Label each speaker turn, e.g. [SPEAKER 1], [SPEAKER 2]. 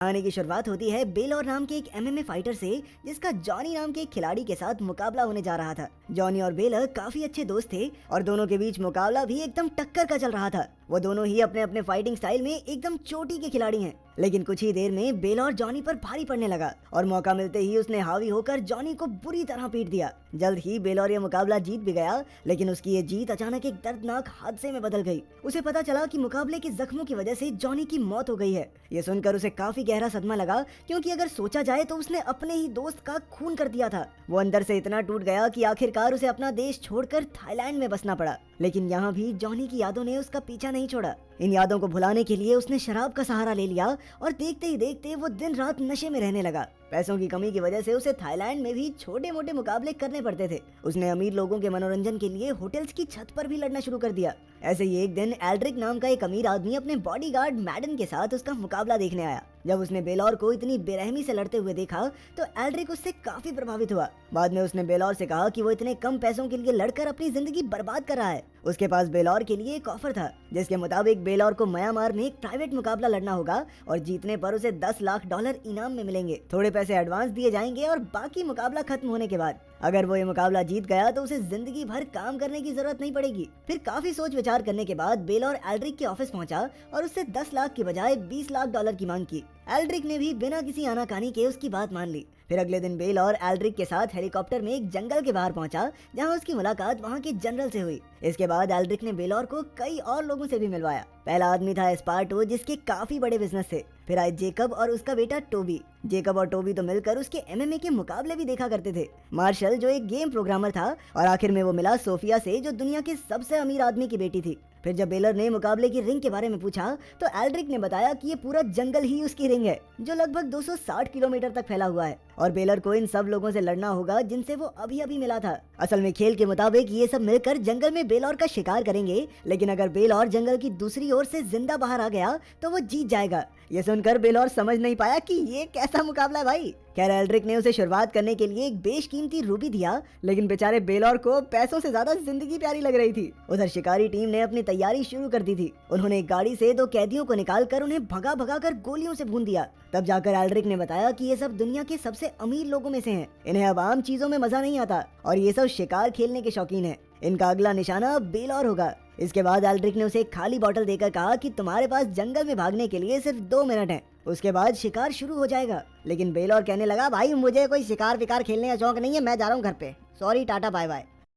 [SPEAKER 1] कहानी की शुरुआत होती है बेलोर नाम के एक एमएमए फाइटर से, जिसका जॉनी नाम के एक खिलाड़ी के साथ मुकाबला होने जा रहा था। जॉनी और बेलर काफी अच्छे दोस्त थे और दोनों के बीच मुकाबला भी एकदम टक्कर का चल रहा था। वो दोनों ही अपने अपने फाइटिंग स्टाइल में एकदम चोटी के खिलाड़ी हैं। लेकिन कुछ ही देर में बेलर जॉनी पर भारी पड़ने लगा और मौका मिलते ही उसने हावी होकर जॉनी को बुरी तरह पीट दिया। जल्द ही बेलर ये मुकाबला जीत भी गया, लेकिन उसकी ये जीत अचानक एक दर्दनाक हादसे में बदल गई। उसे पता चला कि मुकाबले के जख्मों की वजह से जॉनी की मौत हो गई है। ये सुनकर उसे काफी गहरा सदमा लगा, क्योंकि अगर सोचा जाए तो उसने अपने ही दोस्त का खून कर दिया था। वो अंदर से इतना टूट गया कि आखिरकार उसे अपना देश छोड़कर थाईलैंड में बसना पड़ा। लेकिन यहाँ भी जॉनी की यादों ने उसका पीछा नहीं छोड़ा। इन यादों को भुलाने के लिए उसने शराब का सहारा ले लिया और देखते ही देखते वो दिन रात नशे में रहने लगा। पैसों की कमी की वजह से उसे थाईलैंड में भी छोटे मोटे मुकाबले करने पड़ते थे। उसने अमीर लोगों के मनोरंजन के लिए होटल्स की छत पर भी लड़ना शुरू कर दिया। ऐसे ही एक दिन एल्ड्रिक नाम का एक अमीर आदमी अपने बॉडीगार्ड मैडन के साथ उसका मुकाबला देखने आया। जब उसने बेलौर को इतनी बेरहमी से लड़ते हुए देखा तो एल्ड्रिक उससे काफी प्रभावित हुआ। बाद में उसने बेलौर से कहा कि वो इतने कम पैसों के लिए लड़कर अपनी जिंदगी बर्बाद कर रहा है। उसके पास बेलौर के लिए एक ऑफर था, जिसके मुताबिक बेलौर को म्यांमार में एक प्राइवेट मुकाबला लड़ना होगा और जीतने पर उसे $10 लाख इनाम में मिलेंगे। थोड़े पैसे एडवांस दिए जाएंगे और बाकी मुकाबला खत्म होने के बाद अगर वो ये मुकाबला जीत गया तो उसे जिंदगी भर काम करने की जरूरत नहीं पड़ेगी। फिर काफी सोच विचार करने के बाद बेलौर एल्ड्रिक के ऑफिस पहुंचा और उससे $10 लाख की बजाय $20 लाख की मांग की। एल्ड्रिक ने भी बिना किसी आनाकानी के उसकी बात मान ली। फिर अगले दिन बेलौर एल्ड्रिक के साथ हेलीकॉप्टर में एक जंगल के बाहर पहुंचा, जहां उसकी मुलाकात वहां के जनरल से हुई। इसके बाद एल्ड्रिक ने बेलौर को कई और लोगों से भी मिलवाया। पहला आदमी था एस्पार्टो, जिसके काफी बड़े बिजनेस थे। फिर आए जेकब और उसका बेटा टोबी। जेकब और टोबी तो मिलकर उसके एमएमए के मुकाबले भी देखा करते थे। मार्शल, जो एक गेम प्रोग्रामर था, और आखिर में वो मिला सोफिया से, जो दुनिया के सबसे अमीर आदमी की बेटी थी। फिर जब बेलर ने मुकाबले की रिंग के बारे में पूछा तो एल्ड्रिक ने बताया कि ये पूरा जंगल ही उसकी रिंग है, जो लगभग 260 किलोमीटर तक फैला हुआ है और बेलर को इन सब लोगों से लड़ना होगा जिनसे वो अभी अभी मिला था। असल में खेल के मुताबिक ये सब मिलकर जंगल में बेलौर का शिकार करेंगे, लेकिन अगर बेलौर जंगल की दूसरी ओर से जिंदा बाहर आ गया तो वो जीत जाएगा। ये सुनकर बेलौर समझ नहीं पाया कि ये कैसा मुकाबला है भाई। खैर, एल्ड्रिक ने उसे शुरुआत करने के लिए एक बेशकीमती रूबी दिया, लेकिन बेचारे बेलौर को पैसों से ज्यादा जिंदगी प्यारी लग रही थी। उधर शिकारी टीम ने अपनी तैयारी शुरू कर दी थी। उन्होंने एक गाड़ी से 2 कैदियों को निकालकर उन्हें भगा भगा कर गोलियों से भून दिया। तब जाकर एल्ड्रिक ने बताया कि ये सब दुनिया के सबसे अमीर लोगों में से हैं। इन्हें अब आम चीजों में मजा नहीं आता और ये सब शिकार खेलने के शौकीन हैं। इनका अगला निशाना बेलौर होगा। इसके बाद एल्ड्रिक ने उसे एक खाली बोतल देकर कहा कि तुम्हारे पास जंगल में भागने के लिए सिर्फ 2 मिनट हैं, उसके बाद शिकार शुरू हो जाएगा। लेकिन बेलौर कहने लगा, भाई मुझे कोई शिकार विकार खेलने का शौक नहीं है, मैं जा रहा हूँ घर पे, सॉरी, टाटा बाय बाय।